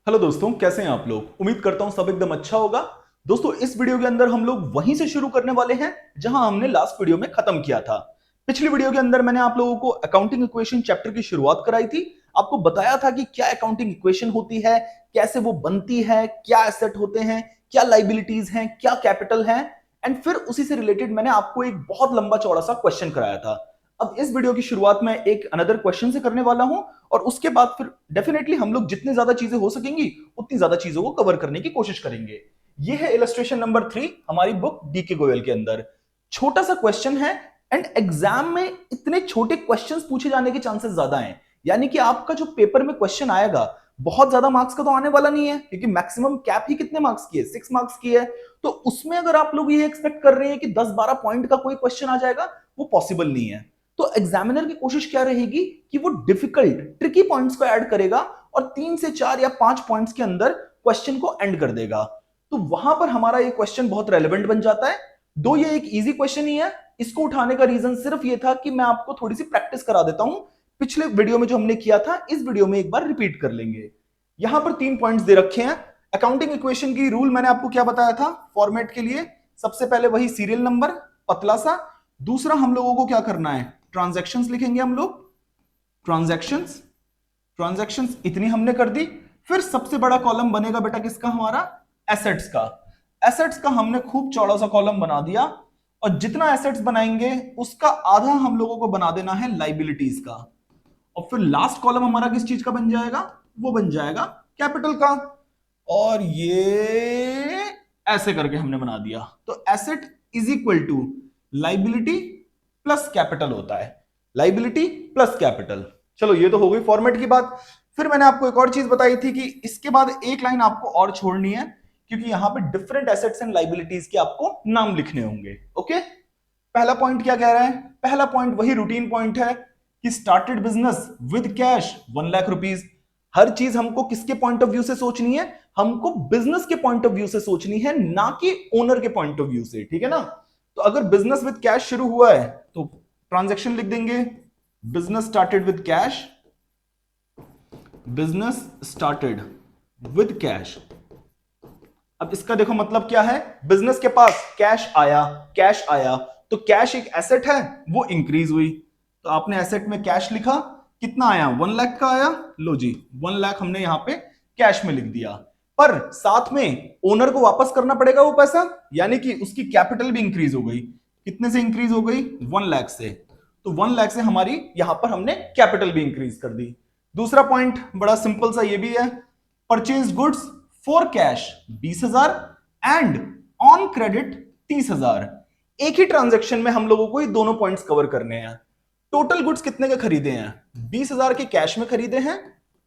Hello दोस्तों, कैसे हैं आप लोग। उम्मीद करता हूं सब एकदम अच्छा होगा। दोस्तों, इस वीडियो के अंदर हम लोग वहीं से शुरू करने वाले हैं जहां हमने लास्ट वीडियो में खत्म किया था। पिछली वीडियो के अंदर मैंने आप लोगों को अकाउंटिंग इक्वेशन चैप्टर की शुरुआत कराई थी। आपको बताया था कि क्या अकाउंटिंग इक्वेशन होती है, कैसे वो बनती है, क्या एसेट होते हैं, क्या लाइबिलिटीज हैं, क्या कैपिटल है। एंड फिर उसी से रिलेटेड मैंने आपको एक बहुत लंबा चौड़ा सा क्वेश्चन कराया था। अब इस वीडियो की शुरुआत में एक अनदर क्वेश्चन से करने वाला हूं और उसके बाद फिर डेफिनेटली हम लोग जितने ज्यादा चीजें हो सकेंगी उतनी ज्यादा चीजों को कवर करने की कोशिश करेंगे। ये है इलस्ट्रेशन नंबर 3 हमारी बुक डीके गोयल के अंदर। छोटा सा क्वेश्चन है एंड एग्जाम में इतने छोटे क्वेश्चंस पूछे जाने के चांसेस ज्यादा हैं। यानी कि आपका जो पेपर में क्वेश्चन आएगा बहुत ज्यादा मार्क्स का तो आने वाला नहीं है, क्योंकि मैक्सिमम कैप ही कितने मार्क्स की है, 6 मार्क्स की है। तो उसमें अगर आप लोग ये एक्सपेक्ट कर रहे हैं कि 10-12 पॉइंट का कोई क्वेश्चन आ जाएगा, वो पॉसिबल नहीं है। तो एग्जामिनर की कोशिश क्या रहेगी कि वो डिफिकल्ट ट्रिकी पॉइंट्स को ऐड करेगा और 3 से 4 या 5 पॉइंट्स के अंदर क्वेश्चन को एंड कर देगा। तो वहां पर हमारा ये क्वेश्चन बहुत रेलेवेंट बन जाता है। दो ये एक इजी क्वेश्चन ही है। इसको उठाने का रीजन सिर्फ ये था कि मैं आपको थोड़ी सी प्रैक्टिस करा देता हूं। पिछले वीडियो में जो हमने किया था इस वीडियो में एक बार रिपीट कर लेंगे। यहां पर 3 पॉइंट्स दे रखे हैं। अकाउंटिंग इक्वेशन की रूल मैंने आपको क्या बताया था फॉर्मेट के लिए। सबसे पहले वही सीरियल नंबर पतला सा। दूसरा हम लोगों को क्या करना है, ट्रांजैक्शंस लिखेंगे हम लोग। ट्रांजैक्शंस ट्रांजैक्शंस इतनी हमने कर दी। फिर सबसे बड़ा कॉलम बनेगा बेटा किसका, हमारा एसेट्स का। एसेट्स का हमने खूब चौड़ा सा कॉलम बना दिया और जितना एसेट्स बनाएंगे उसका आधा हम लोगों को बना देना है लाइबिलिटीज का। और फिर लास्ट कॉलम हमारा किस चीज का बन जाएगा, वो बन जाएगा कैपिटल का। और ये ऐसे करके हमने बना दिया। तो asset is equal to liability plus capital होता है। Liability plus capital. चलो ये तो हो गई फॉर्मेट की बात। फिर मैंने आपको एक और चीज बताई थी कि इसके बाद एक लाइन आपको और छोड़नी है, क्योंकि यहां पे डिफरेंट एसेट्स एंड लाइबिलिटीज के आपको नाम लिखने होंगे। ओके, पहला पॉइंट क्या कह रहा है, पहला पॉइंट वही रूटीन पॉइंट है कि started business with cash 1 lakh rupees. हर चीज हमको किसके पॉइंट ऑफ व्यू से सोचनी है, हमको बिजनेस के पॉइंट ऑफ व्यू से सोचनी है, ना कि ओनर के पॉइंट ऑफ व्यू से। ठीक है ना। तो अगर बिजनेस विद कैश शुरू हुआ है तो ट्रांजैक्शन लिख देंगे business started with cash. Business started with cash. अब इसका देखो मतलब क्या है, बिजनेस के पास कैश आया, कैश आया तो कैश एक एसेट है, वो इंक्रीज हुई। तो आपने एसेट में कैश लिखा, कितना आया, 1 लाख का आया। लो जी, 1 लाख हमने यहां पे कैश में लिख दिया। पर साथ में ओनर को वापस करना पड़ेगा वो पैसा, यानी कि उसकी कैपिटल भी इंक्रीज हो गई। कितने से इंक्रीज हो गई, 1 लाख से। तो 1 लाख से हमारी यहां पर हमने कैपिटल भी इंक्रीज कर दी। दूसरा पॉइंट बड़ा सिंपल सा ये भी है, purchase goods for cash 20,000 and on credit 30,000। एक ही ट्रांजैक्शन में हम लोगों को ये दोनों पॉइंट्स कवर करने हैं। टोटल गुड्स कितने के खरीदे हैं, 20,000 के कैश में खरीदे हैं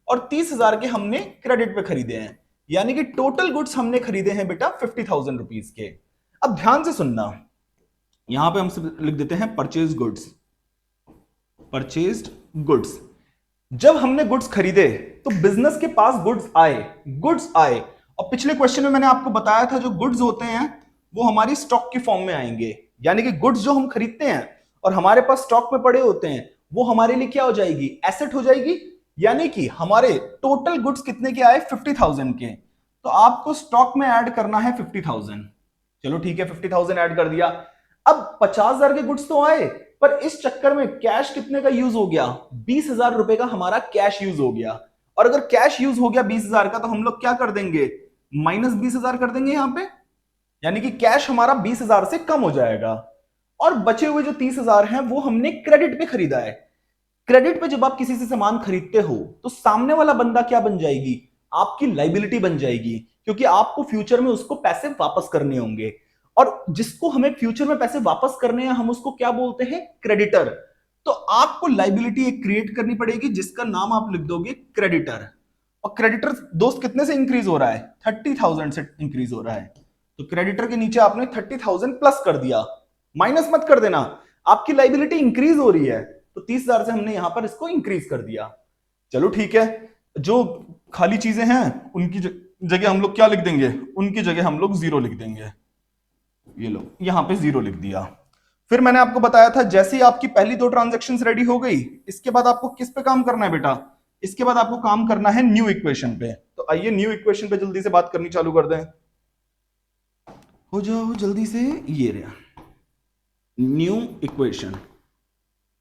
और 30,000 के हमने क्रेडिट पे खरीदे हैं। यानी कि टोटल गुड्स हमने खरीदे हैं बेटा 50,000 रुपीज के। अब ध्यान से सुनना, यहां पे हम लिख देते हैं परचेज गुड्स। परचेज्ड गुड्स, जब हमने गुड्स खरीदे तो बिजनेस के पास गुड्स आए। और पिछले क्वेश्चन में मैंने आपको बताया था जो गुड्स होते हैं वो हमारी स्टॉक की फॉर्म में आएंगे। यानी कि गुड्स जो हम खरीदते हैं और हमारे पास स्टॉक में पड़े होते हैं वो हमारे लिए क्या हो जाएगी, एसेट हो जाएगी। यानी कि हमारे टोटल गुड्स कितने के आए, 50,000 के। तो आपको स्टॉक में ऐड करना है 50,000। चलो ठीक है, 50,000 ऐड कर दिया। अब 50,000 के गुड्स तो आए, पर इस चक्कर में कैश कितने का यूज हो गया, 20,000 रुपए का हमारा कैश यूज हो गया। और अगर कैश यूज हो गया 20,000 का तो हम लोग क्या कर देंगे, माइनस 20,000 कर देंगे यहां पे। यानी कि कैश हमारा 20,000 से कम हो जाएगा। और बचे हुए जो 30,000 हैं वो हमने क्रेडिट पे खरीदा है। क्रेडिट पे जब आप किसी से सामान खरीदते हो तो सामने वाला बंदा क्या बन जाएगी, आपकी लाइबिलिटी बन जाएगी, क्योंकि आपको फ्यूचर में उसको पैसे वापस करने होंगे। और जिसको हमें फ्यूचर में पैसे वापस करने हैं हम उसको क्या बोलते हैं, क्रेडिटर। तो आपको लाइबिलिटी एक क्रिएट करनी पड़ेगी जिसका नाम आप लिख दोगे क्रेडिटर। और क्रेडिटर दोस्त कितने से इंक्रीज हो रहा है, 30,000 से इंक्रीज हो रहा है। तो क्रेडिटर के नीचे आपने 30,000 प्लस कर दिया, माइनस मत कर देना। आपकी लाइबिलिटी इंक्रीज हो रही है तो 30,000 से हमने यहां पर इसको इंक्रीज कर दिया। चलो ठीक है, जो खाली चीजें हैं उनकी जगह हम लोग क्या लिख देंगे, उनकी जगह हम लोग 0 लिख देंगे। ये लो यहां पे 0 लिख दिया। फिर मैंने आपको बताया था जैसे ही आपकी पहली 2 ट्रांजैक्शंस रेडी हो गई, इसके बाद आपको किस पे काम करना है बेटा, इसके बाद आपको काम करना है न्यू इक्वेशन पे। तो आइए न्यू इक्वेशन पे जल्दी से बात करनी चालू कर दें। हो जाओ जल्दी से। ये रहा new equation.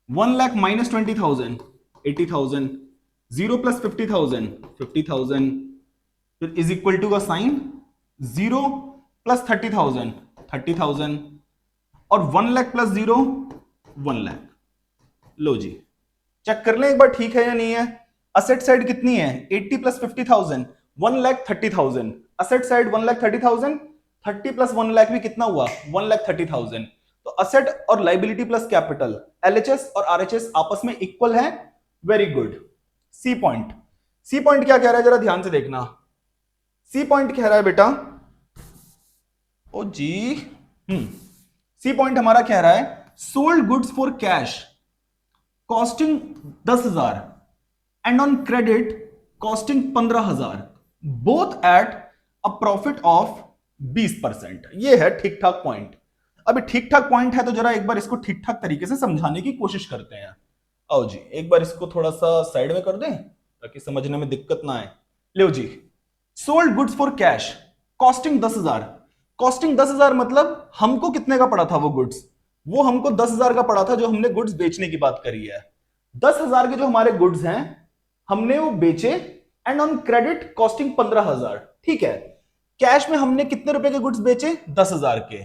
1 lakh minus 20,000 80,000, 0 plus 50,000 50,000, फिर इज इक्वल टू का साइन, 0 प्लस 30,000 30,000, और 1 लाख प्लस 0 1 लाख। लो जी, चेक कर लें एक बार ठीक है या नहीं है। असेट साइड कितनी है 80 plus 50,000 1,30,000। Asset side 1,30,000, 30 plus 1 lakh भी कितना हुआ 1,30,000। तो असेट और लाइबिलिटी प्लस कैपिटल एलएचएस और आरएचएस आपस में इक्वल है। Very good. C point, C point क्या कह रहा है जरा ध्यान से देखना। सी पॉइंट कह रहा है बेटा, ओ जी सी पॉइंट हमारा कह रहा है sold goods for cash costing 10,000 and on credit costing 15,000, both at a profit of 20%। ये है ठीक ठाक पॉइंट। अभी ठीक ठाक पॉइंट है तो जरा एक बार इसको ठीक ठाक तरीके से समझाने की कोशिश करते हैं। आओ जी, एक बार इसको थोड़ा सा साइड में कर दें ताकि समझने में दिक्कत ना आए। लो जी, sold goods for cash costing 10,000। Costing 10,000 मतलब हमको कितने का पड़ा था वो गुड्स? वो हमको 10,000 का पड़ा था जो हमने गुड्स बेचने की बात करी है। 10,000 के जो हमारे गुड्स हैं हमने वो बेचे एंड ऑन क्रेडिट कॉस्टिंग 15,000। ठीक है, कैश में हमने कितने रुपए के गुड्स बेचे 10,000 के,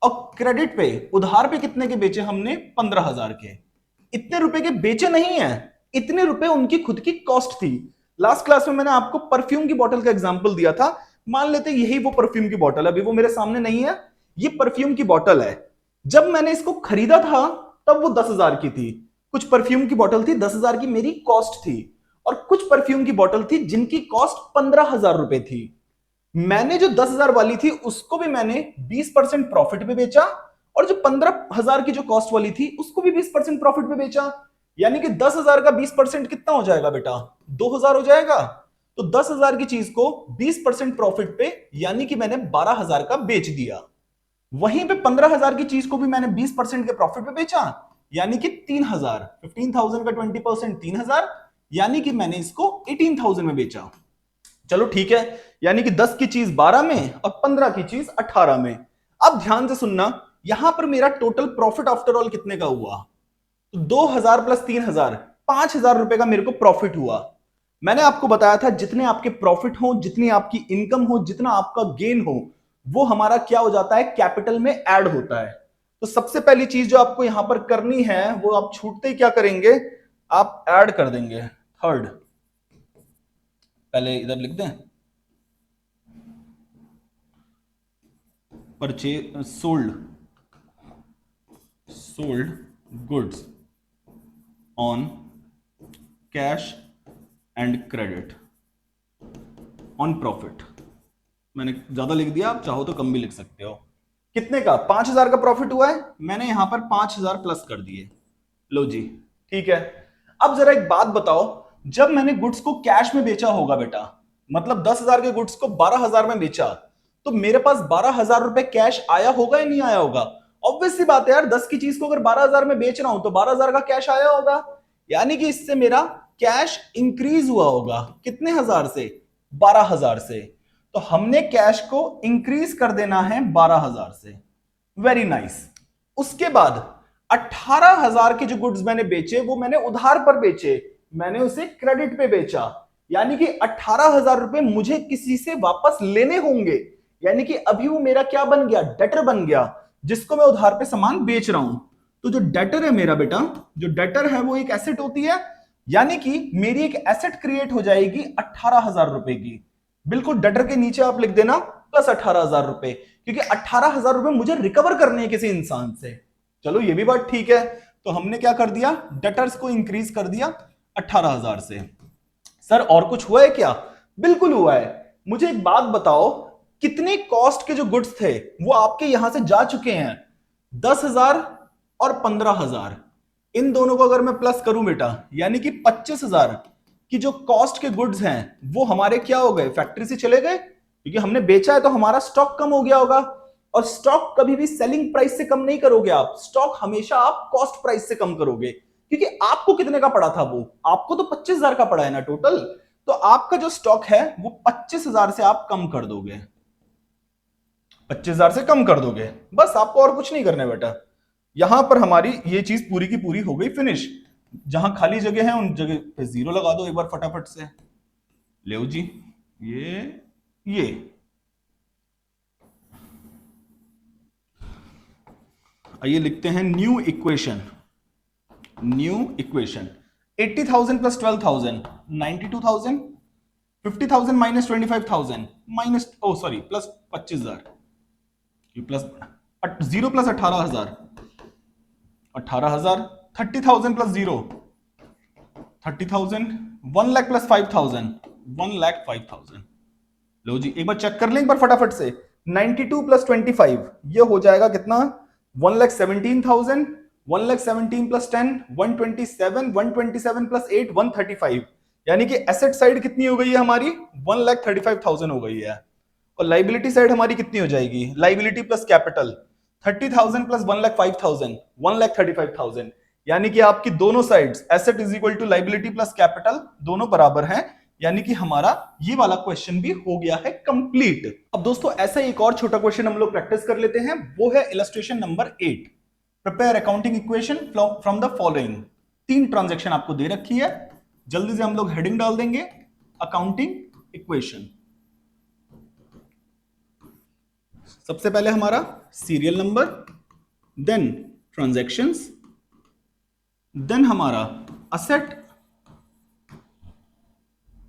और क्रेडिट पे उधार पे कितने के बेचे हमने 15,000 के। इतने रुपए के बेचे नहीं है, इतने रुपए उनकी खुद की कॉस्ट थी। लास्ट क्लास में मैंने आपको परफ्यूम की बोतल का एग्जांपल दिया था। मान लेते यही वो परफ्यूम की बोतल है, अभी वो मेरे सामने नहीं है, ये परफ्यूम की बोतल है। जब मैंने इसको खरीदा था तब वो 10,000 की थी। कुछ परफ्यूम की बोतल थी 10,000 की मेरी कॉस्ट थी, और कुछ परफ्यूम की बोतल थी जिनकी कॉस्ट 15,000 रुपए थी। मैंने जो 10,000 वाली थी उसको भी मैंने 20% प्रॉफिट पे बेचा, और जो 15,000 की जो कॉस्ट वाली थी उसको भी 20% प्रॉफिट पे बेचा। यानी कि 10,000 का 20% कितना हो जाएगा बेटा 2,000 हो जाएगा। तो 10,000 की चीज को 20% प्रॉफिट पे यानी कि मैंने 12,000 का बेच दिया। वहीं पे 15,000 की चीज को भी मैंने 20% के प्रॉफिट पे बेचा, यानी कि 3,000। 15,000 का 20% 3,000, यानी कि मैंने इसको 18,000 में बेचा। चलो ठीक है, यानी कि 10 की चीज 12 में और 15 की चीज 18 में। अब ध्यान से सुनना, यहां पर मेरा टोटल प्रॉफिट आफ्टर ऑल कितने का हुआ? तो 2,000 प्लस 3,000 5,000 रुपए का मेरे को प्रॉफिट हुआ। मैंने आपको बताया था जितने आपके प्रॉफिट हो, जितनी आपकी इनकम हो, जितना आपका गेन हो, वो हमारा क्या हो जाता है कैपिटल में ऐड होता है। तो सबसे पहली चीज जो आपको यहां पर करनी है वो आप छूटते ही क्या करेंगे, आप ऐड कर देंगे। थर्ड, पहले इधर लिख दें, purchase sold goods on cash and credit on profit. मैंने ज्यादा लिख दिया, आप चाहो तो कम भी लिख सकते हो। कितने का 5,000 का प्रॉफिट हुआ है, मैंने यहां पर 5,000 प्लस कर दिए। लो जी ठीक है। अब जरा एक बात बताओ, जब मैंने गुड्स को कैश में बेचा होगा बेटा, मतलब 10,000 के गुड्स को 12,000 में बेचा, तो मेरे पास 12,000 रुपए कैश आया होगा या नहीं आया होगा? ऑब्वियस सी बात है यार, 10 की चीज को अगर 12,000 में बेच रहा हूं तो 12,000 का कैश आया होगा। यानी कि इससे मेरा कैश इंक्रीज हुआ होगा। कितने हजार से? 12,000 से। तो हमने कैश को इंक्रीज कर देना है 12,000 से। Very nice. उसके बाद 18,000 के जो गुड्स मैंने बेचे वो मैंने उधार पर बेचे, मैंने उसे क्रेडिट पे बेचा। यानी कि 18,000 रुपए मुझे किसी से वापस लेने होंगे। यानी कि अभी वो मेरा क्या बन गया, डेटर बन गया, जिसको मैं उधार पे सामान बेच रहा हूं। तो जो डेटर है मेरा बेटा, जो डेटर है वो एक एसेट होती है। यानी कि मेरी एक एसेट क्रिएट हो जाएगी 18,000 रुपए की। बिल्कुल डेटर के नीचे आप लिख देना प्लस 18,000 रुपए, क्योंकि 18,000 रुपए मुझे रिकवर करने हैं किसी इंसान से। चलो ये भी बात ठीक है। तो हमने क्या कर दिया, डेटर्स को इंक्रीज कर दिया 18,000 से। सर और कुछ हुआ है क्या? बिल्कुल हुआ है। मुझे एक बात बताओ, कितने कॉस्ट के जो गुड्स थे वो आपके यहां से जा चुके हैं? 10,000 और 15,000। इन दोनों को अगर मैं प्लस करूं बेटा, यानी कि 25,000 की जो कॉस्ट के गुड्स हैं वो हमारे क्या हो गए, फैक्ट्री से चले गए। क्योंकि हमने बेचा है तो हमारा स्टॉक कम हो गया होगा, और स्टॉक कभी भी सेलिंग प्राइस से कम नहीं करोगे आप, स्टॉक हमेशा आप कॉस्ट प्राइस से कम करोगे। क्योंकि आपको कितने का पड़ा था, वो आपको तो 25,000 का पड़ा है ना टोटल, तो आपका जो स्टॉक है वो 25,000 से आप कम कर दोगे, 25,000 से कम कर दोगे, बस आपको और कुछ नहीं करना बेटा। यहां पर हमारी ये चीज पूरी की पूरी हो गई फिनिश। जहां खाली जगह है उन जगह पे जीरो लगा दो एक बार फटाफट से। ले जी, ये आइए लिखते हैं new equation. 80,000 plus 12,000 92,000, 50,000 minus 25,000 minus plus 25,000, plus 0 plus 18,000, 30,000 plus 0 30,000, 1 lakh plus 5,000 1,05,000। लो जी एक बार चेक कर लें एक बार फटाफट से। 92 प्लस 25 ये हो जाएगा कितना, 1,17,000, 1,17,000 प्लस 10 127, 127 प्लस 8 135, यानी कि एसेट साइड कितनी हो गई है हमारी, 1,35,000 हो गई है। और लाइबिलिटी साइड हमारी कितनी हो जाएगी, लाइबिलिटी प्लस कैपिटल 30,000 प्लस 1,05,000 1,35,000, यानी कि आपकी दोनों sides asset is equal to liability plus capital दोनों बराबर हैं, यानी कि हमारा ये वाला क्वेश्चन भी हो गया है कंप्लीट। अब दोस्तों ऐसा एक और छोटा क्वेश्चन हम लोग प्रैक्टिस कर लेते हैं, वो है illustration number 8। Prepare accounting equation from the following. 3 transaction आपको दे रखी है, जल्दी से हम लोग हेडिंग डाल देंगे अकाउंटिंग इक्वेशन। सबसे पहले हमारा serial number, then transactions, then हमारा asset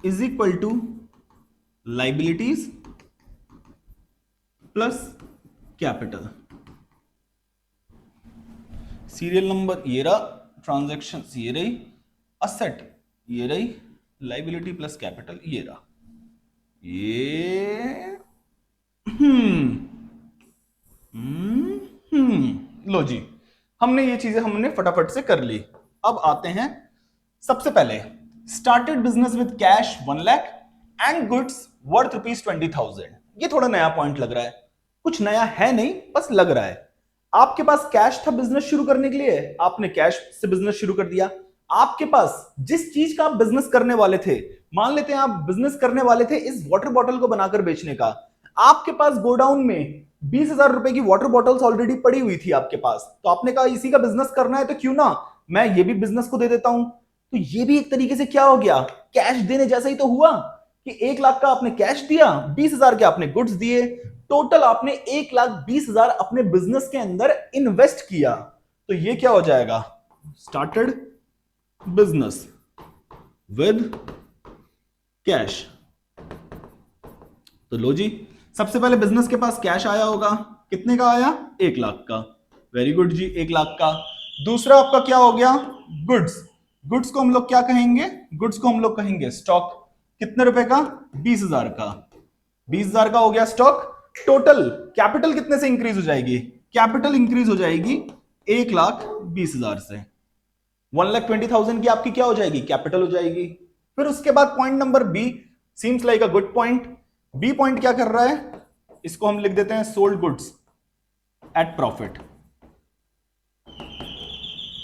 is equal to liabilities plus capital. Serial number ये रहा, ट्रांजैक्शन ये रही, असेट ये रही, लाइबिलिटी प्लस कैपिटल ये रहा। ये लो जी हमने ये चीजें हमने फटाफट से कर ली। अब आते हैं सबसे पहले, started business with cash 1 lakh and goods worth ₹20,000। ये थोड़ा नया पॉइंट लग रहा है, कुछ नया है नहीं बस लग रहा है। आपके पास कैश था बिजनेस शुरू करने के लिए, आपने कैश से बिजनेस शुरू कर दिया। आपके पास जिस चीज का आप बिजनेस करने वाले थे, मान लेते हैं आप बिजनेस करने वाले थे इस वाटर बॉटल को बनाकर बेचने का, आपके पास गोडाउन में 20,000 रुपए की वाटर बॉटल्स ऑलरेडी पड़ी हुई थी आपके पास, तो आपने कहा इसी का बिजनेस करना है तो क्यों ना मैं ये भी बिजनेस को दे देता हूं। तो ये भी एक तरीके से क्या हो गया, कैश देने जैसा ही तो हुआ कि 1 लाख का आपने कैश दिया, 20,000 के आपने गुड्स दिए, टोटल आपने 1,20,000 अपने बिजनेस के अंदर इन्वेस्ट किया। तो ये क्या हो जाएगा, स्टार्टेड बिजनेस विद कैश। तो लो जी सबसे पहले बिजनेस के पास कैश आया होगा, कितने का आया, 1 लाख का, वेरी गुड जी 1 लाख का। दूसरा आपका क्या हो गया, गुड्स। गुड्स को हम लोग क्या कहेंगे, गुड्स को हम लोग कहेंगे स्टॉक, कितने रुपए का, 20,000 का, 20,000 का हो गया स्टॉक। टोटल कैपिटल कितने से इंक्रीज हो जाएगी, कैपिटल इंक्रीज हो जाएगी 1,20,000 से, 1,20,000 की आपकी क्या हो जाएगी, कैपिटल हो जाएगी। फिर उसके बाद point number B seems like a good point. B point क्या कर रहा है, इसको हम लिख देते हैं सोल्ड गुड्स एट प्रॉफिट।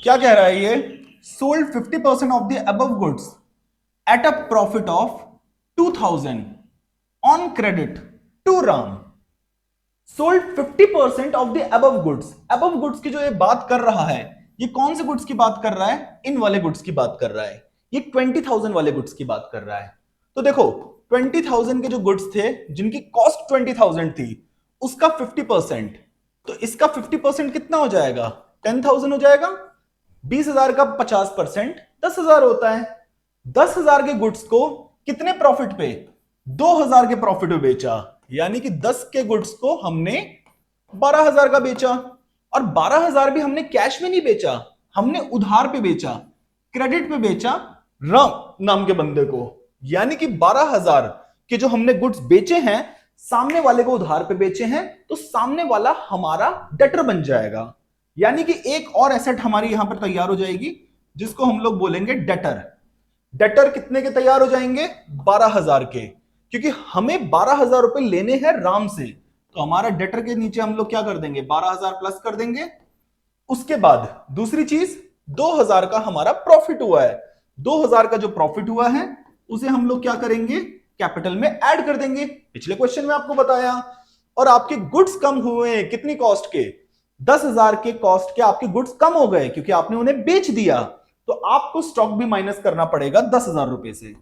क्या कह रहा है ये, sold 50% of the above goods at a profit of 2,000 on credit to Ram. Sold 50% of the above goods. Above goods की जो ये बात कर रहा है, ये कौन से गुड्स की बात कर रहा है, इन वाले गुड्स की बात कर रहा है, ये 20,000 वाले गुड्स की बात कर रहा है। तो देखो 20,000 के जो गुड्स थे जिनकी कॉस्ट 20,000 थी, उसका 50%, तो इसका 50% कितना हो जाएगा, 10,000 हो जाएगा। 20,000 का 50% 10,000 होता है। 10,000 के गुड्स को कितने प्रॉफिट पे, 2,000 के प्रॉफिट पे बेचा, यानी कि 10 के गुड्स को हमने 12,000 का बेचा। और 12,000 भी हमने कैश में नहीं बेचा, हमने उधार पे बेचा, क्रेडिट पे बेचा राम नाम के बंदे को, यानी कि 12,000 के जो हमने गुड्स बेचे हैं सामने वाले को उधार पे बेचे हैं, तो सामने वाला हमारा डेटर बन जाएगा। यानी कि एक और एसेट हमारी यहां पर तैयार हो जाएगी जिसको हम लोग बोलेंगे डेटर। डेटर कितने के तैयार हो जाएंगे, 12,000 के, क्योंकि हमें 12,000 रुपए लेने हैं राम से, तो हमारा डेटर के नीचे हम लोग क्या कर देंगे, 12,000 प्लस कर देंगे। उसके बाद दूसरी चीज 2000 का हमारा प्रॉफिट हुआ है। 2000 का जो प्रॉफिट हुआ है उसे हम लोग क्या करेंगे, कैपिटल में ऐड कर देंगे। पिछले क्वेश्चन में आपको बताया। और आपके गुड्स कम हुए, कितनी कॉस्ट के, 10,000 के कॉस्ट के आपके गुड्स कम हो गए क्योंकि आपने उन्हें बेच दिया। तो आपको स्टॉक भी माइनस करना पड़ेगा 10,000 रुपए से।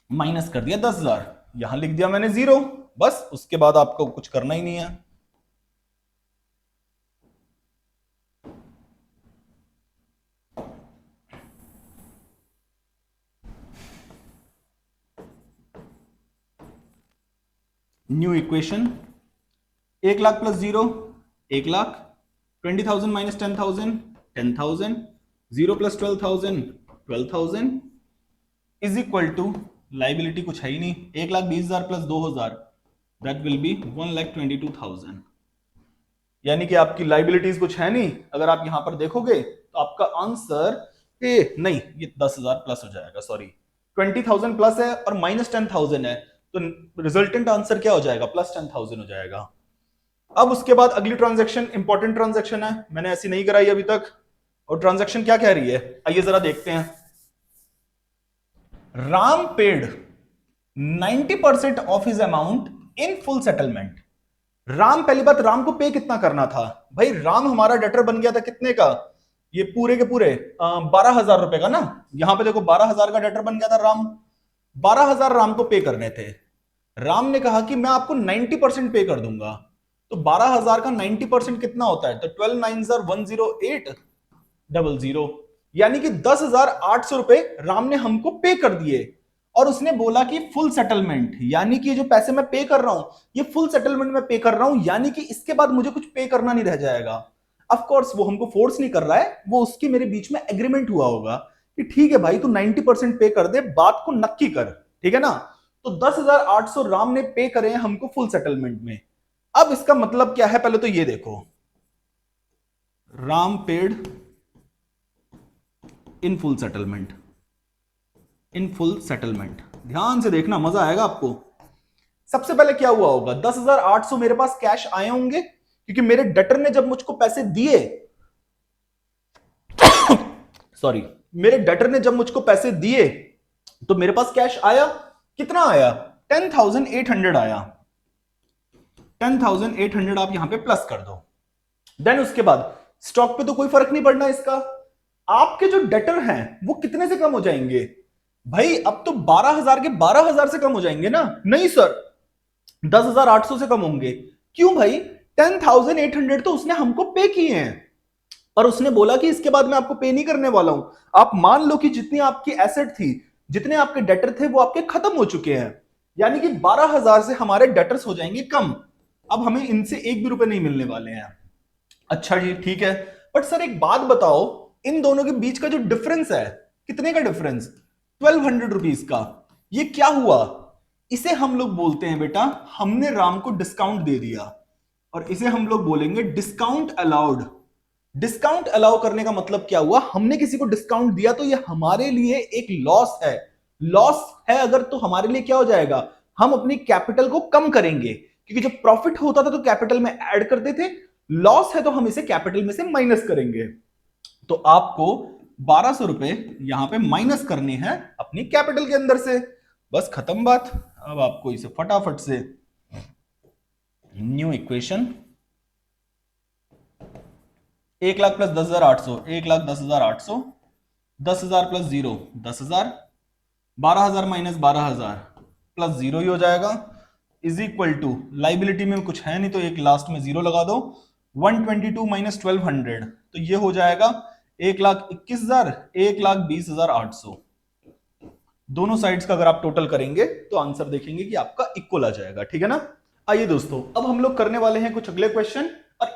माइनस कर दिया 10,000, यहां लिख दिया मैंने 0। बस उसके बाद आपको कुछ करना ही नहीं है। New equation, 1,00,000 plus 0 1,00,000, 20,000 minus 10,000 10,000, 0 plus 12,000 12,000 is equal to, liability कुछ है ही नहीं, 1,20,000 प्लस 2,000 दैट विल बी 1,22,000। यानी कि आपकी लाइबिलिटीज कुछ है नहीं। अगर आप यहां पर देखोगे तो आपका आंसर नहीं, ये 10,000 प्लस हो जाएगा, सॉरी 20,000 प्लस है और माइनस 10,000 है, तो रिजल्टेंट आंसर क्या हो जाएगा, प्लस 10,000 हो जाएगा। अब उसके बाद अगली ट्रांजैक्शन इंपॉर्टेंट ट्रांजैक्शन है, मैंने ऐसी नहीं कराई अभी तक। और ट्रांजैक्शन क्या कह रही है, आइए जरा देखते हैं। Ram paid 90% of his amount in full settlement. Ram, पहली बात, राम को पे कितना करना था भाई, राम हमारा डेटर बन गया था कितने का, ये पूरे के पूरे 12,000 रुपए का ना। यहां पे देखो 12,000 का डेटर बन गया था राम। 12,000 राम को पे करने थे। राम ने कहा कि मैं आपको 90% पे कर दूंगा। तो 12,000 का 90% कितना होता है, तो 12 9 10800, यानी कि 10,800 रुपए राम ने हमको पे कर दिए। और उसने बोला कि फुल सेटलमेंट, यानी कि जो पैसे मैं पे कर रहा हूं ये फुल सेटलमेंट में पे कर रहा हूं, यानी कि इसके बाद मुझे कुछ पे करना नहीं रह जाएगा। ऑफ कोर्स वो हमको फोर्स नहीं कर रहा है, वो उसकी मेरे बीच में एग्रीमेंट हुआ होगा कि ठीक है भाई तू 90% पे कर दे, बात को नक्की कर, ठीक है ना। तो 10,800 राम ने पे करे हैं हमको फुल सेटलमेंट में। अब इसका मतलब क्या है, पहले तो ये देखो, Ram paid in full settlement, in full settlement, ध्यान से देखना मजा आएगा आपको। सबसे पहले क्या हुआ होगा, 10,800 मेरे पास कैश आए होंगे क्योंकि मेरे डेटर ने जब मुझको पैसे दिए सॉरी, मेरे डेटर ने जब मुझको पैसे दिए तो मेरे पास कैश आया, कितना आया, 10,800 आया। 10,800 आप यहां पे प्लस कर दो। देन उसके बाद स्टॉक पे तो कोई फर्क नहीं पड़ना इसका। आपके जो डेटर हैं वो कितने से कम हो जाएंगे भाई, अब तो 12,000 के 12,000 से कम हो जाएंगे ना, नहीं सर 10,800 से कम होंगे। क्यों भाई, 10,800 तो उसने हमको पे किए हैं और उसने बोला कि इसके बाद मैं आपको पे नहीं करने वाला हूं। आप मान लो कि जितनी आपकी एसेट थी, जितने आपके डेटर थे वो आपके खत्म हो चुके हैं, यानी कि 12,000 से हमारे डेटर्स हो जाएंगे कम। अब हमें इनसे एक भी रुपए नहीं मिलने वाले हैं। अच्छा जी ठीक है, बट सर एक बात बताओ, इन दोनों के बीच का जो डिफरेंस है, कितने का डिफरेंस, 1,200 रुपीज का, ये क्या हुआ, इसे हम लोग बोलते हैं बेटा, हमने राम को डिस्काउंट दे दिया और इसे हम लोग बोलेंगे डिस्काउंट अलाउड। डिस्काउंट अलाउ करने का मतलब क्या हुआ, हमने किसी को डिस्काउंट दिया तो ये हमारे लिए एक लॉस है। लॉस है अगर तो हमारे लिए क्या हो जाएगा, हम अपनी कैपिटल को कम करेंगे क्योंकि जब प्रॉफिट होता था तो कैपिटल में ऐड करते थे, लॉस है तो हम इसे कैपिटल में से माइनस करेंगे। तो आपको 1,200 रुपए यहां पे माइनस करने हैं अपनी कैपिटल के अंदर से, बस खत्म बात। अब आपको इसे फटाफट से new equation, 1,00,000 plus 10,800, 1,10,800, 10,000 plus 0 10,000, 12,000 minus 12,000 plus 0 ही हो जाएगा, इज इक्वल टू, लाइबिलिटी में कुछ है नहीं तो एक लास्ट में 0 लगा दो, 122 माइनस 1,200 तो ये हो जाएगा 1,21,000, 1,20,800। दोनों साइड्स का अगर आप टोटल करेंगे तो आंसर देखेंगे कि आपका इक्वल आ जाएगा, ठीक है ना। आइए दोस्तों, अब हम लोग करने वाले हैं कुछ अगले क्वेश्चन, और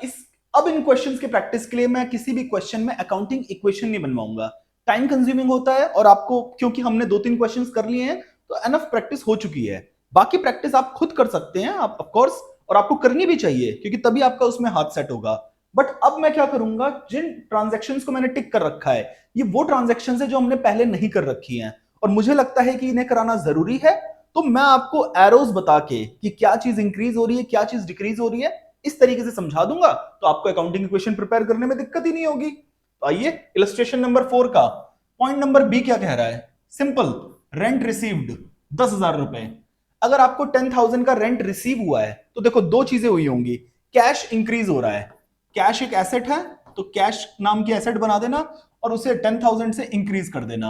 अब इन क्वेश्चंस के प्रैक्टिस के लिए मैं किसी भी क्वेश्चन में अकाउंटिंग इक्वेशन नहीं बनवाऊंगा, टाइम कंज्यूमिंग होता है, और आपको क्योंकि हमने 2-3 क्वेश्चंस कर लिए हैं तो एनफ प्रैक्टिस हो चुकी है। बाकी प्रैक्टिस आप खुद कर सकते हैं, आप ऑफ कोर्स, और आपको करनी भी चाहिए क्योंकि तभी आपका उसमें हाथ सेट होगा। बट अब मैं क्या करूंगा, जिन ट्रांजैक्शंस को मैंने टिक कर रखा है ये वो ट्रांजैक्शंस है जो हमने पहले नहीं कर रखी हैं और मुझे लगता है कि इन्हें कराना जरूरी है। तो मैं आपको एरोज बता के कि क्या चीज इंक्रीज हो रही है, क्या चीज डिक्रीज हो रही है, इस तरीके से समझा दूंगा, तो आपको अकाउंटिंग इक्वेशन प्रिपेयर करने में दिक्कत ही नहीं होगी। तो आइए इलस्ट्रेशन नंबर 4 का पॉइंट नंबर बी क्या कह रहा है। सिंपल, रेंट रिसीव्ड 10,000 रुपए। अगर आपको 10,000 का रेंट रिसीव हुआ है तो देखो दो चीजें हुई होंगी, कैश इंक्रीज हो रहा है, कैश एक एसेट है तो कैश नाम की एसेट बना देना और उसे 10,000 से इंक्रीज कर देना।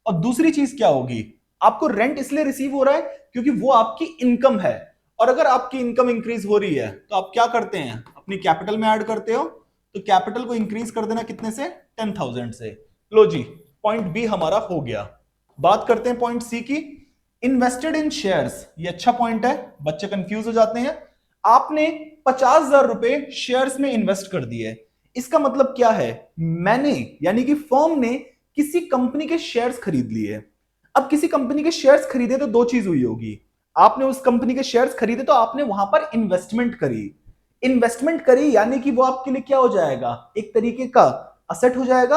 और दूसरी चीज क्या होगी, आपको रेंट इसलिए रिसीव हो रहा है क्योंकि वो आपकी इनकम है, और अगर आपकी इनकम इंक्रीज हो रही है तो आप क्या करते हैं, अपनी कैपिटल में ऐड करते हो, तो कैपिटल को इंक्रीज कर देना कितने से, 10,000 से। लो जी, पॉइंट बी हमारा हो गया। बात करते हैं पॉइंट सी की, इन्वेस्टेड इन शेयर्स। ये अच्छा पॉइंट है, बच्चे कंफ्यूज हो जाते हैं। आपने 50,000 रुपए शेयर्स में इन्वेस्ट कर दिए, इसका मतलब क्या है, मैंने यानी कि फर्म ने किसी कंपनी के शेयर्स खरीद लिए। अब किसी कंपनी के शेयर्स खरीदे तो दो चीज हुई होगी, आपने उस कंपनी के शेयर्स खरीदे तो आपने वहां पर इन्वेस्टमेंट करी, इन्वेस्टमेंट करी यानी कि वो आपके लिए क्या हो जाएगा, एक तरीके का असेट हो जाएगा।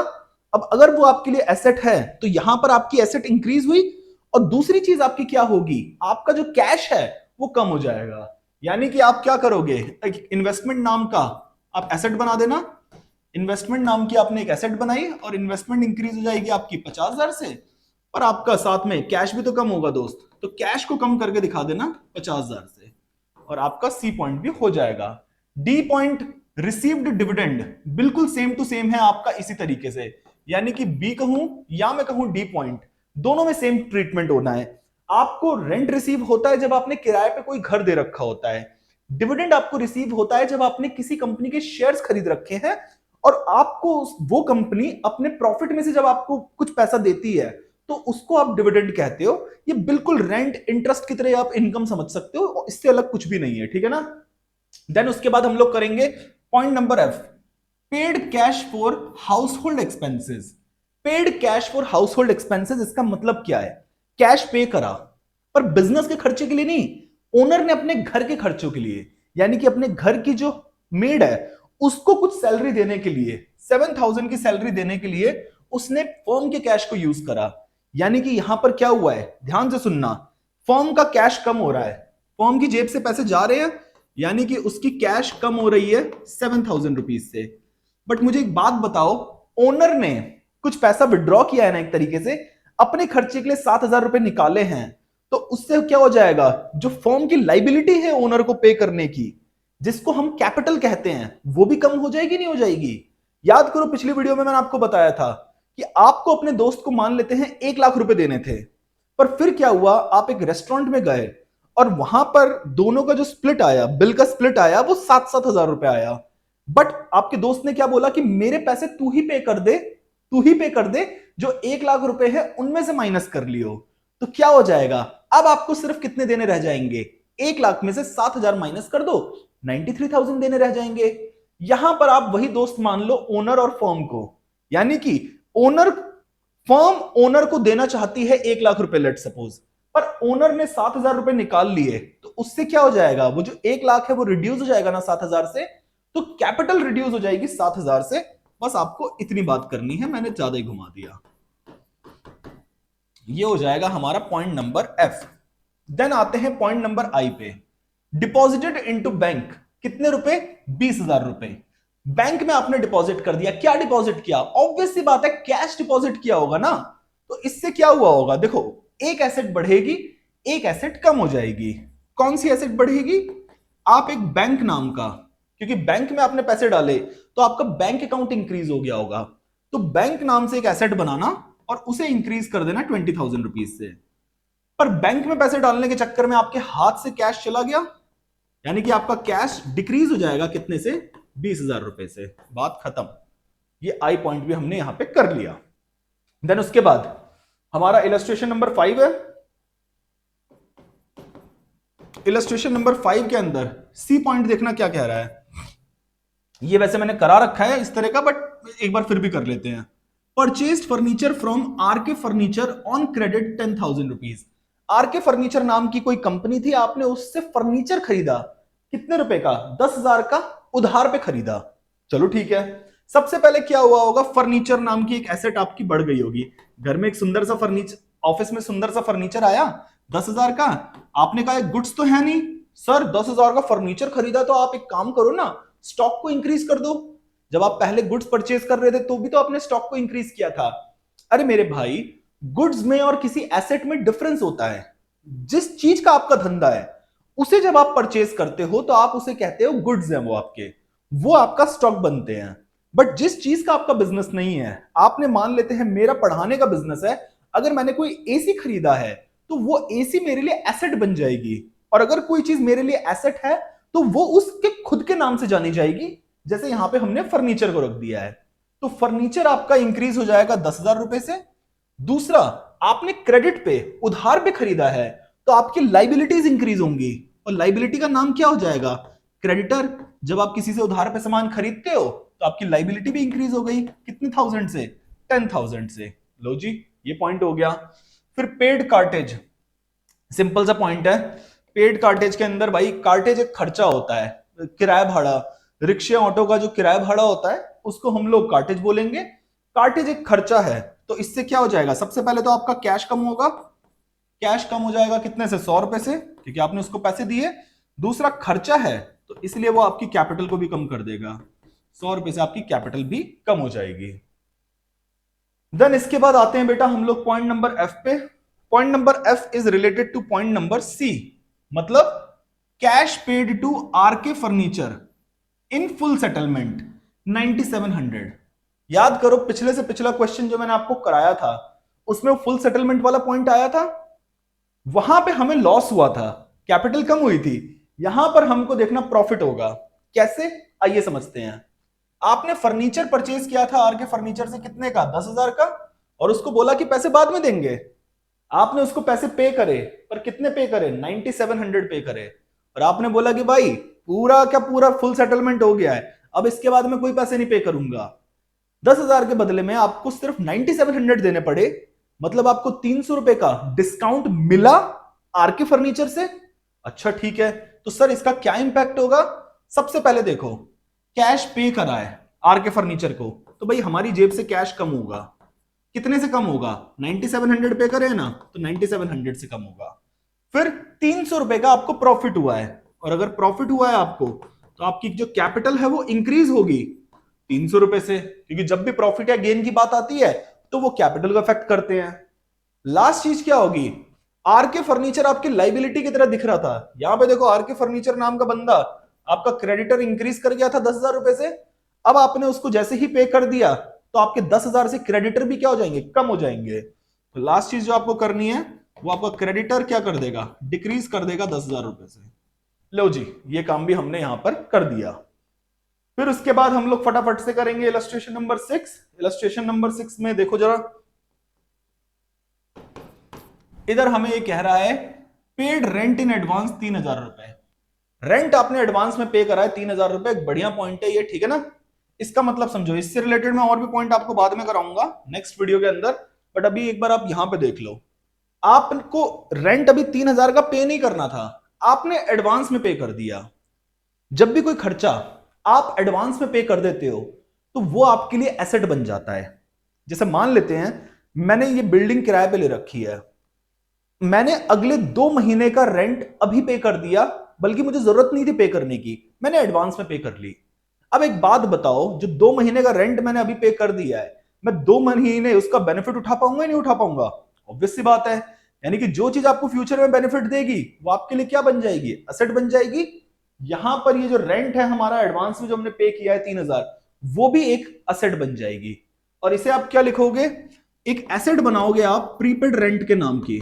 अब अगर वो आपके लिए एसेट है तो यहां पर आपकी एसेट इंक्रीज हुई, और दूसरी चीज आपकी क्या होगी, आपका जो कैश है वो कम हो जाएगा। यानी कि आप क्या करोगे, एक इन्वेस्टमेंट नाम का आप एसेट बना देना, इन्वेस्टमेंट नाम की आपने एक एसेट बनाई और इन्वेस्टमेंट इंक्रीज हो जाएगी आपकी 50,000 से, और आपका साथ में कैश भी तो कम होगा दोस्त, तो कैश को कम करके दिखा देना 50,000 से, और आपका सी पॉइंट भी हो जाएगा। डी पॉइंट, रिसीव्ड डिविडेंड, बिल्कुल सेम टू सेम है आपका इसी तरीके से, यानी कि बी कहूं या मैं कहूं डी पॉइंट, दोनों में सेम ट्रीटमेंट होना है। आपको रेंट रिसीव होता है जब आपने किराए पे कोई घर दे रखा होता है, डिविडेंड आपको रिसीव होता है जब आपने किसी कंपनी के शेयर्स खरीद रखे हैं, और आपको वो कंपनी अपने प्रॉफिट में से जब आपको कुछ पैसा देती है तो उसको आप डिविडेंड कहते हो। ये बिल्कुल रेंट इंटरेस्ट की तरह आप इनकम समझ सकते हो, इससे अलग कुछ भी नहीं है, ठीक है ना। देन उसके बाद हम लोग करेंगे point number F, paid cash for house hold expenses. Paid cash for house hold expenses, इसका मतलब क्या है, कैश पे करा पर बिजनेस के खर्चे के लिए नहीं, ओनर ने अपने घर के खर्चों के लिए, यानी कि अपने घर की जो मेड है उसको कुछ सैलरी देने के लिए, 7,000 की सैलरी देने के लिए उसने फर्म के कैश को यूज करा। यानी कि यहां पर क्या हुआ है, ध्यान से सुनना, फर्म का कैश कम हो रहा है, फर्म की जेब से पैसे जा रहे हैं, यानी कि उसकी कैश कम हो रही है 7,000 रुपीज से। बट मुझे एक बात बताओ, ओनर ने कुछ पैसा विड्रॉ किया है ना, एक तरीके से अपने खर्चे के लिए 7,000 रुपए निकाले हैं, तो उससे क्या हो जाएगा, जो फर्म की लाइबिलिटी है ओनर को पे करने की, जिसको हम कैपिटल कहते हैं, वो भी कम हो जाएगी, नहीं हो जाएगी। याद करो पिछली वीडियो में मैंने आपको बताया था कि आपको अपने दोस्त को मान लेते हैं 1 लाख रुपए देने थे, पर फिर क्या हुआ, आप एक रेस्टोरेंट में गए और वहां पर दोनों का जो स्प्लिट आया, बिल का स्प्लिट आया, वो 7,000 रुपए आया। बट आपके दोस्त ने क्या बोला कि मेरे पैसे तू ही पे कर दे, तू ही पे कर दे, जो 1 लाख रुपए है उनमें से माइनस कर लियो। तो क्या हो जाएगा, अब आपको सिर्फ कितने देने रह जाएंगे, 1 लाख में से 7,000 माइनस कर दो, 93,000 देने रह जाएंगे। यहां पर आप वही दोस्त मान लो ओनर और फर्म को, यानी कि ओनर, फर्म ओनर को देना चाहती है 1 लाख रुपए लेट सपोज, पर ओनर ने 7,000 रुपए निकाल लिए, तो उससे क्या हो जाएगा, वो जो 1 लाख है वो रिड्यूस हो जाएगा ना 7,000 से, तो कैपिटल रिड्यूस हो जाएगी 7,000 से। बस आपको इतनी बात करनी है, मैंने ज्यादा ही घुमा दिया। ये हो जाएगा हमारा पॉइंट नंबर एफ। देन आते हैं पॉइंट नंबर आई पे, डिपॉजिटेड इनटू बैंक, कितने रुपए, 20,000 रुपए बैंक में आपने डिपॉजिट कर दिया। क्या डिपॉजिट किया, ऑब्वियस सी बात है कैश डिपॉजिट किया होगा ना। तो इससे क्या हुआ होगा, देखो एक एसेट बढ़ेगी, एक एसेट कम हो जाएगी। कौन सी एसेट बढ़ेगी, आप एक बैंक नाम का, क्योंकि बैंक में आपने पैसे डाले तो आपका बैंक अकाउंट इंक्रीज हो गया होगा, तो बैंक नाम से एक एसेट बनाना और उसे इंक्रीज कर देना 20,000 रुपीज से। पर बैंक में पैसे डालने के चक्कर में आपके हाथ से कैश चला गया, यानी कि आपका कैश डिक्रीज हो जाएगा कितने से, 20,000 रुपए से। बात खत्म। ये आई पॉइंट भी हमने यहां पे कर लिया। देन उसके बाद हमारा इलस्ट्रेशन नंबर 5 है। इलस्ट्रेशन नंबर 5 के अंदर सी पॉइंट देखना क्या कह रहा है। ये वैसे मैंने करा रखा है इस तरह का, बट एक बार फिर भी कर लेते हैं। Purchased furniture from RK furniture on credit 10,000 rupees. RK furniture नाम की कोई कंपनी थी, आपने उससे फर्नीचर खरीदा, कितने रुपए का, 10,000 का, उधार पे खरीदा। चलो ठीक है, सबसे पहले क्या हुआ होगा, फर्नीचर नाम की एक एसेट आपकी बढ़ गई होगी, घर में एक सुंदर सा फर्नीचर, ऑफिस में सुंदर सा फर्नीचर आया 10,000 का, आपने कहा गुड्स तो है नहीं सर, 10,000 का फर्नीचर खरीदा, तो आप एक काम करो ना, स्टॉक को इंक्रीज कर दो। जब आप पहले गुड्स परचेज कर रहे थे तो भी तो आपने स्टॉक को इंक्रीज किया था। अरे मेरे भाई, गुड्स में और किसी एसेट में डिफरेंस होता है। जिस चीज का आपका धंधा है उसे जब आप परचेज करते हो तो आप उसे कहते हो गुड्स हैं, वो आपका स्टॉक बनते हैं। बट जिस चीज का आपका बिजनेस नहीं है, आपने मान लेते हैं मेरा पढ़ाने का बिजनेस है, अगर मैंने कोई एसी खरीदा है तो वो एसी मेरे लिए एसेट बन जाएगी। और अगर कोई चीज मेरे लिए एसेट है तो वो उसके खुद के नाम से जानी जाएगी। जैसे यहां पे हमने फर्नीचर को रख दिया है, तो फर्नीचर आपका इंक्रीज हो जाएगा 10,000 रुपए से। दूसरा, आपने क्रेडिट पे उधार पे खरीदा है तो आपकी लाइबिलिटीज इंक्रीज होंगी, और लाइबिलिटी का नाम क्या हो जाएगा? क्रेडिटर। जब आप किसी से उधार पे सामान खरीदते हो तो आपकी लाइबिलिटी भी इंक्रीज हो गई, कितने थाउजेंड से? 10,000 से। लो जी, ये पॉइंट हो गया। फिर पेड कार्टेज, सिंपल सा पॉइंट है। पेड कार्टेज के अंदर भाई, कार्टेज एक खर्चा होता है, किराया भाड़ा, रिक्शे ऑटो का जो किराया भाड़ा होता है उसको हम लोग कार्टेज बोलेंगे। कार्टेज एक खर्चा है, तो इससे क्या हो जाएगा? सबसे पहले तो आपका कैश कम होगा। कैश कम हो जाएगा कितने से? 100 रुपए से, क्योंकि आपने उसको पैसे दिए। दूसरा, खर्चा है तो इसलिए वो आपकी कैपिटल को भी कम कर देगा। 100 रुपए से आपकी कैपिटल भी कम हो जाएगी। देन इसके बाद आते हैं बेटा हम लोग पॉइंट नंबर एफ पे। Point number F is related to point number C, मतलब cash paid to R K furniture in full settlement 9700। याद करो, पिछले से पिछला क्वेश्चन जो मैंने आपको कराया था उसमें फुल सेटलमेंट वाला पॉइंट आया था, वहां पे हमें लॉस हुआ था, कैपिटल कम हुई थी। यहां पर हमको देखना प्रॉफिट होगा। कैसे? आइए समझते हैं। आपने फर्नीचर परचेज किया था आर के फर्नीचर से, कितने का? 10,000 का, और उसको बोला कि पैसे बाद में देंगे। आपने उसको पैसे पे करे, पर कितने पे करे? 9700 पे करे। और आपने बोला कि भाई पूरा क्या पूरा फुल सेटलमेंट हो गया है, अब इसके बाद में कोई पैसे नहीं पे करूंगा। 10,000 के बदले में आपको सिर्फ 9700 देने पड़े, मतलब आपको 300 रुपए का डिस्काउंट मिला आर के फर्नीचर से। अच्छा ठीक है, तो सर इसका क्या इंपैक्ट होगा? सबसे पहले देखो, कैश पे करा है आर के फर्नीचर को, तो भाई हमारी जेब से कैश कम होगा। कितने से कम होगा? 9700 पे करे ना, तो 9700 से कम होगा। फिर 300 रुपए का आपको प्रॉफिट हुआ है, और अगर प्रॉफिट हुआ है आपको तो आपकी जो कैपिटल है वो इंक्रीज होगी 300 रुपए से, क्योंकि जब भी प्रॉफिट या गेन की बात आती है तो वो कैपिटल को अफेक्ट करते हैं। लास्ट चीज क्या होगी? आर के फर्नीचर आपकी लाइबिलिटी की तरह दिख रहा था, यहां पे देखो आर के फर्नीचर नाम का बंदा आपका क्रेडिटर इंक्रीज कर गया था 10,000 रुपए से। अब आपने उसको जैसे ही पे कर दिया तो आपके 10,000 से क्रेडिटर भी क्या हो जाएंगे? कम हो जाएंगे। तो लास्ट चीज जो आपको करनी है वो आपका क्रेडिटर क्या कर देगा? डिक्रीज कर देगा 10,000 रुपए से। लो जी, ये काम भी हमने यहां पर कर दिया। फिर उसके बाद हम लोग फटाफट से करेंगे इलस्ट्रेशन नंबर 6। इलस्ट्रेशन नंबर 6 में देखो जरा, इधर हमें ये कह रहा है पेड रेंट इन एडवांस 3,000 रुपए। रेंट आपने एडवांस में पे करा है 3,000 रुपए, एक बढ़िया पॉइंट है ये, ठीक है ना? इसका मतलब समझो, इससे रिलेटेड मैं और भी पॉइंट आपको बाद में कराऊंगा नेक्स्ट वीडियो के अंदर, बट अभी एक बार आप यहां पे देख लो। आपको रेंट अभी 3,000 का पे नहीं करना था, आपने एडवांस में पे कर दिया। जब भी कोई खर्चा आप एडवांस में पे कर देते हो तो वो आपके लिए एसेट बन जाता है। जैसे मान लेते हैं मैंने ये बिल्डिंग किराए पे ले रखी है, मैंने अगले 2 महीने का रेंट अभी पे कर दिया, बल्कि मुझे जरूरत नहीं थी पे करने की, मैंने एडवांस में पे कर ली। अब एक बात बताओ, जो 2 महीने का रेंट मैंने अभी पे कर दिया है, मैं 2 महीने उसका बेनिफिट उठा पाऊंगा या नहीं उठा पाऊंगा? ऑब्वियस सी बात है। यानी कि जो चीज आपको फ्यूचर में बेनिफिट देगी वो आपके लिए क्या बन जाएगी? एसेट बन जाएगी। यहां पर ये जो रेंट है हमारा एडवांस में जो हमने पे किया है 3,000, वो भी एक एसेट बन जाएगी। और इसे आप क्या लिखोगे? एक एसेट बनाओगे आप प्रीपेड रेंट के नाम की।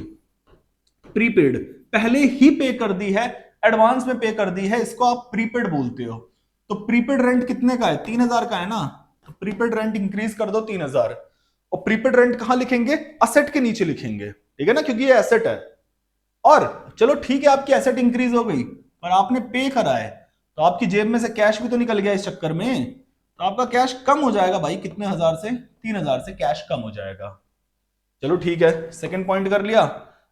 प्रीपेड पहले ही पे कर दी है, एडवांस में पे कर दी है, इसको आप प्रीपेड बोलते हो। तो प्रीपेड रेंट कितने का है? 3,000 का है ना, तो प्रीपेड रेंट इंक्रीज कर दो 3,000। और प्रीपेड रेंट कहां लिखेंगे? असेट के नीचे लिखेंगे, ठीक है ना, क्योंकि ये एसेट है। और चलो ठीक है, आपकी एसेट इंक्रीज हो गई, पर आपने पे करा है तो आपकी जेब में से कैश भी तो निकल गया इस चक्कर में, तो आपका कैश कम हो जाएगा भाई। कितने हजार से? 3,000 से कैश कम हो जाएगा। चलो ठीक है, सेकंड पॉइंट कर लिया।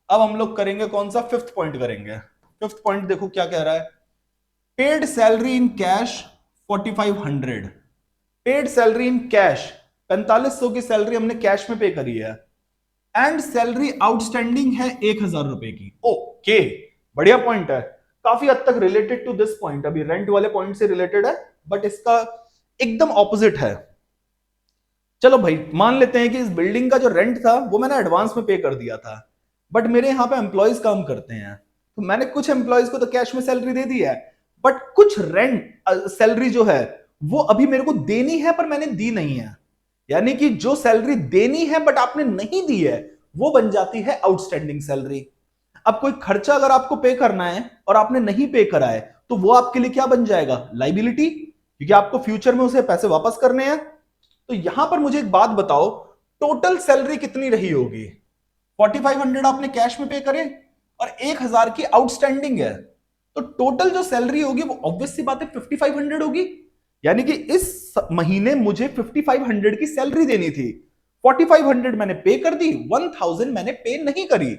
अब हम लोग करेंगे कौन सा? फिफ्थ पॉइंट करेंगे। फिफ्थ पॉइंट देखो क्या कह रहा है। Paid salary in cash 4,500। Paid salary in cash, 4,500 की सैलरी हमने कैश में पे करी है, एंड सैलरी आउटस्टैंडिंग है 1,000 रुपए की। ओके, बढ़िया पॉइंट है, काफी हद तक रिलेटेड टू दिस पॉइंट, अभी रेंट वाले पॉइंट से रिलेटेड है, बट इसका एकदम ऑपोजिट है। चलो भाई मान लेते हैं कि इस बिल्डिंग का जो रेंट था वो मैंने एडवांस में पे कर दिया था, बट मेरे यहाँ पे एम्प्लॉयज काम करते हैं, तो मैंने कुछ एम्प्लॉयज को तो कैश में सैलरी दे दी है, बट कुछ रेंट सैलरी जो है वो अभी मेरे को देनी है पर मैंने दी नहीं है। यानी कि जो सैलरी देनी है बट आपने नहीं दी है वो बन जाती है आउटस्टैंडिंग सैलरी। अब कोई खर्चा अगर आपको पे करना है और आपने नहीं पे करा है तो वो आपके लिए क्या बन जाएगा, लाइबिलिटी, क्योंकि आपको फ्यूचर में उसे पैसे वापस करने हैं। तो यहां पर मुझे एक बात बताओ, टोटल सैलरी कितनी रही होगी? 4500 आपने कैश में पे करे और 1000 की आउटस्टैंडिंग है, तो टोटल जो सैलरी होगी वो ऑब्वियस सी बात है 5500 होगी। यानी कि इस महीने मुझे 5500 की सैलरी देनी थी, 4500 मैंने पे कर दी, 1000 मैंने पे नहीं करी।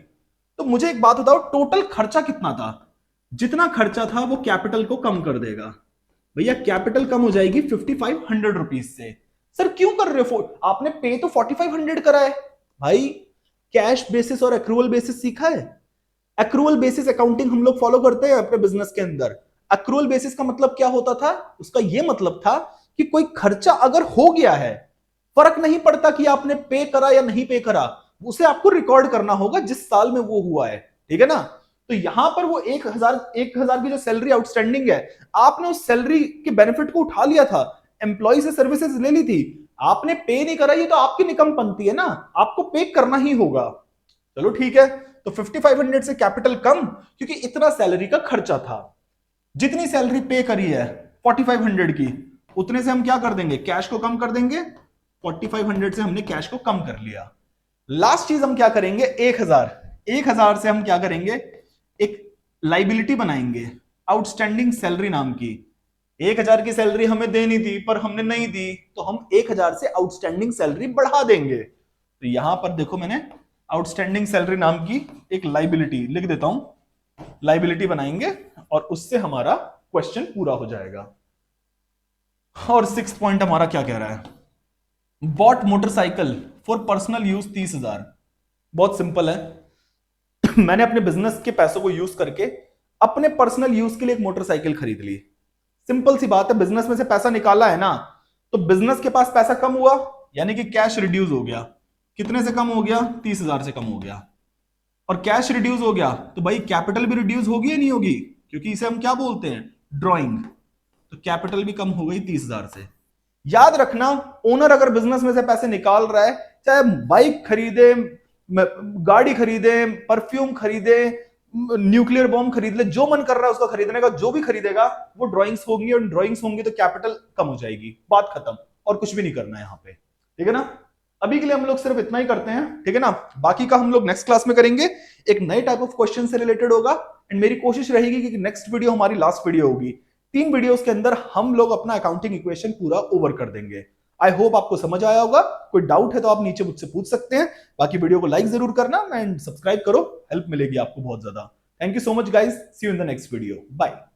तो मुझे एक बात बताओ, टोटल खर्चा कितना था? जितना खर्चा था वो कैपिटल को कम कर देगा। भैया कैपिटल कम हो जाएगी 5500 रुपीज से। सर क्यों कर रहे हो? आपने पे तो 4500 करा है। भाई कैश बेसिस और एक्रूअल बेसिस सीखा है? एक्रूअल बेसिस अकाउंटिंग हम लोग फॉलो करते हैं अपने बिजनेस के अंदर। एक्रूअल बेसिस का मतलब क्या होता था? उसका यह मतलब था कि कोई खर्चा अगर हो गया है, फर्क नहीं पड़ता कि आपने पे करा या नहीं पे करा, उसे आपको रिकॉर्ड करना होगा जिस साल में वो हुआ है, ठीक है ना? तो यहां पर वो 1000 की जो सैलरी आउटस्टैंडिंग है, आपने उस सैलरी के बेनिफिट को उठा लिया था, एम्प्लॉय से सर्विसेज ले ली थी, आपने पे नहीं करा, ये तो आपकी निकमपंती है ना, आपको पे करना ही होगा। चलो ठीक है, तो 5500 से कैपिटल कम, क्योंकि इतना सैलरी का खर्चा था। जितनी सैलरी पे करी है 4500 की, उतने से हम क्या कर देंगे, कैश को कम कर देंगे। 4500 से हमने कैश को कम कर लिया। लास्ट चीज हम क्या करेंगे, 1000 से हम क्या करेंगे, एक लाइबिलिटी बनाएंगे आउटस्टैंडिंग सैलरी नाम की। 1000 की सैलरी हमें देनी थी पर हमने नहीं दी, तो हम 1000 से आउटस्टैंडिंग सैलरी बढ़ा देंगे। तो यहां पर देखो मैंने आउटस्टैंडिंग सैलरी नाम की एक लाइबिलिटी लिख देता हूं, लाइबिलिटी बनाएंगे और उससे हमारा क्वेश्चन पूरा हो जाएगा। और 6 पॉइंट हमारा क्या कह रहा है, bought motorcycle for personal use 30,000। बहुत सिंपल है मैंने अपने बिजनेस के पैसों को यूज करके अपने पर्सनल यूज के लिए एक मोटरसाइकिल खरीद ली। सिंपल सी बात है, बिजनेस में से पैसा निकाला है ना, तो बिजनेस के पास पैसा कम हुआ, यानी कि कैश रिड्यूस हो गया। कितने से कम हो गया? 30,000 से कम हो गया। और कैश रिड्यूस हो गया तो भाई कैपिटल भी रिड्यूस होगी या नहीं होगी? क्योंकि इसे हम क्या बोलते हैं, ड्रॉइंग। तो कैपिटल भी कम हो गई 30,000 से। याद रखना, ओनर अगर बिजनेस में से पैसे निकाल रहा है, चाहे बाइक खरीदे, गाड़ी खरीदे, परफ्यूम खरीदे, न्यूक्लियर बॉम्ब खरीद ले, जो मन कर रहा है उसका खरीदने का, जो भी खरीदेगा वो ड्राइंग्स होंगी, और ड्राइंग्स होंगी तो कैपिटल कम हो जाएगी, बात खत्म। और कुछ भी नहीं करना है यहां पे, ठीक है ना? अभी के लिए हम लोग सिर्फ इतना ही करते हैं, ठीक है ना? बाकी का हम लोग नेक्स्ट क्लास में करेंगे, एक नए टाइप ऑफ क्वेश्चन से रिलेटेड होगा। एंड मेरी कोशिश रहेगी कि नेक्स्ट वीडियो हमारी लास्ट वीडियो होगी। 3 वीडियोस के अंदर हम लोग अपना अकाउंटिंग इक्वेशन पूरा ओवर कर देंगे। आई होप आपको समझ आया होगा। कोई डाउट है तो आप नीचे मुझसे पूछ सकते हैं। बाकी वीडियो को लाइक जरूर करना एंड सब्सक्राइब करो, हेल्प मिलेगी आपको बहुत ज्यादा। Thank you so much guys, see you in the next video, bye.